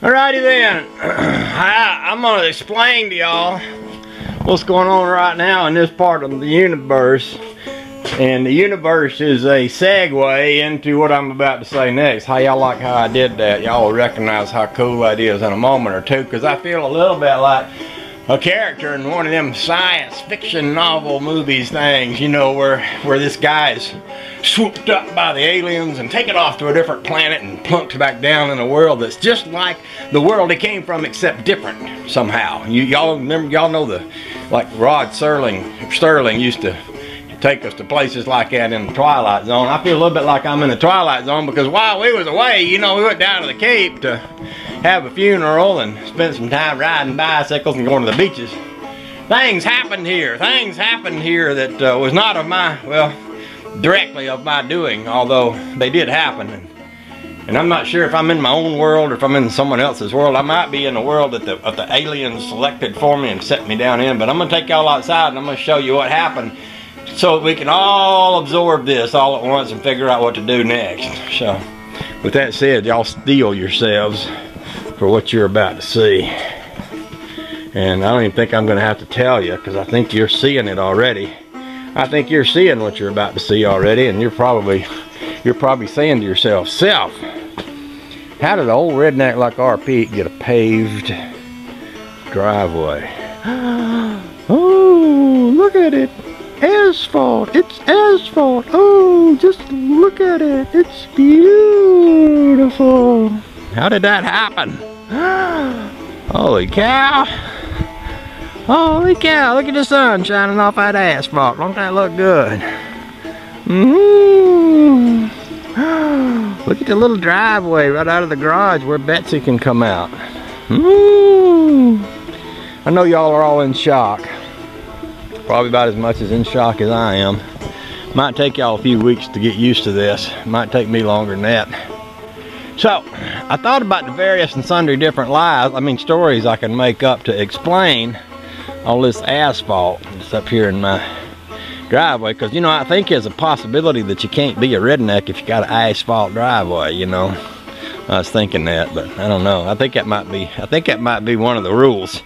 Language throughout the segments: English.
Alrighty then, I'm going to explain to y'all what's going on right now in this part of the universe. And the universe is a segue into what I'm about to say next. How y'all like how I did that? Y'all will recognize how cool that is in a moment or two, because I feel a little bit like a character in one of them science fiction novel movies things, you know, where this guy is swooped up by the aliens and taken off to a different planet and plunked back down in a world that's just like the world he came from, except different somehow. Y'all remember, y'all know the, like Rod Sterling used to take us to places like that in the Twilight Zone. I feel a little bit like I'm in the Twilight Zone, because while we was away, you know, we went down to the Cape to have a funeral and spent some time riding bicycles and going to the beaches. Things happened here that was not of my, well, directly of my doing, although they did happen. And I'm not sure if I'm in my own world or if I'm in someone else's world. I might be in the world that the aliens selected for me and set me down in, but I'm going to take y'all outside and I'm going to show you what happened, so we can all absorb this all at once and figure out what to do next. So, with that said, y'all steel yourselves for what you're about to see. And I don't even think I'm going to have to tell you, because I think you're seeing it already. I think you're seeing what you're about to see already, and you're probably saying to yourself, "Self, how did an old redneck like RPeek get a paved driveway?" Oh, look at it. Asphalt. It's asphalt. Oh, just look at it. It's beautiful. How did that happen? Holy cow. Holy cow. Look at the sun shining off that asphalt. Don't that look good? Look at the little driveway right out of the garage where Betsy can come out. I know y'all are all in shock. Probably about as much as in shock as I am. Might take y'all a few weeks to get used to this. Might take me longer than that. So, I thought about the various and sundry different stories I can make up to explain all this asphalt that's up here in my driveway. Because, you know, I think there's a possibility that you can't be a redneck if you got an asphalt driveway, you know. I was thinking that, but I don't know. I think that might be one of the rules.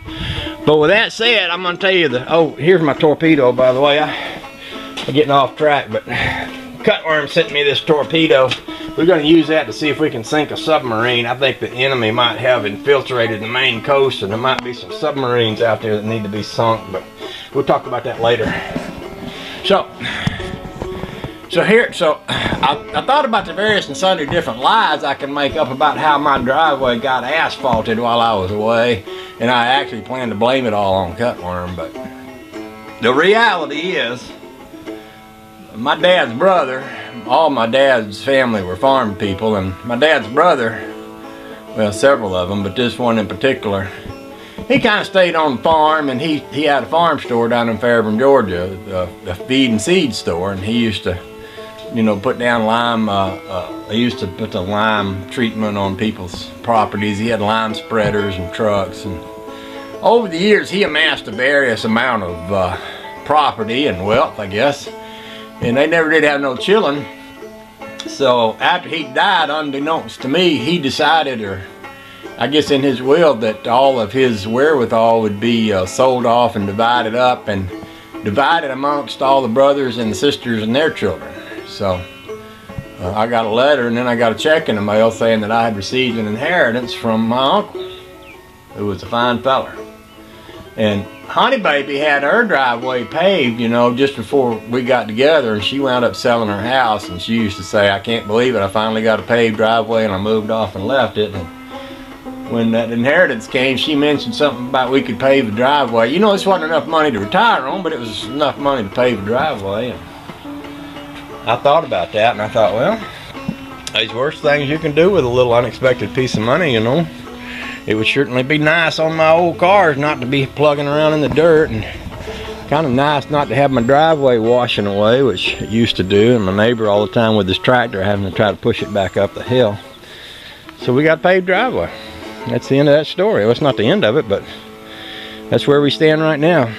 But with that said, I'm going to tell you oh, here's my torpedo, by the way. I'm getting off track, but Cutworm sent me this torpedo. We're going to use that to see if we can sink a submarine. I think the enemy might have infiltrated the main coast, and there might be some submarines out there that need to be sunk, but we'll talk about that later. So I thought about the various and sundry different lies I can make up about how my driveway got asphalted while I was away, and I actually plan to blame it all on Cutworm. But the reality is, my dad's brother, all my dad's family were farm people, and my dad's brother, well, several of them, but this one in particular, he kind of stayed on the farm, and he had a farm store down in Fairburn, Georgia, a feed and seed store, and he used to, you know, put down lime. He used to put the lime treatment on people's properties. He had lime spreaders and trucks, and over the years he amassed a various amount of property and wealth, I guess, and they never did have no children. So after he died, unbeknownst to me, he decided, or I guess in his will, that all of his wherewithal would be sold off and divided up and divided amongst all the brothers and the sisters and their children. So I got a letter, and then I got a check in the mail saying that I had received an inheritance from my uncle, who was a fine feller. And Honey Baby had her driveway paved, you know, just before we got together, and she wound up selling her house, and she used to say, "I can't believe it, I finally got a paved driveway," and I moved off and left it. And when that inheritance came, she mentioned something about we could pave the driveway. You know, this wasn't enough money to retire on, but it was enough money to pave the driveway. And I thought about that, and I thought, well, there's worse things you can do with a little unexpected piece of money, you know. It would certainly be nice on my old cars not to be plugging around in the dirt, and kind of nice not to have my driveway washing away, which it used to do, and my neighbor all the time with his tractor having to try to push it back up the hill. So we got a paved driveway. That's the end of that story. Well, it's not the end of it, but that's where we stand right now.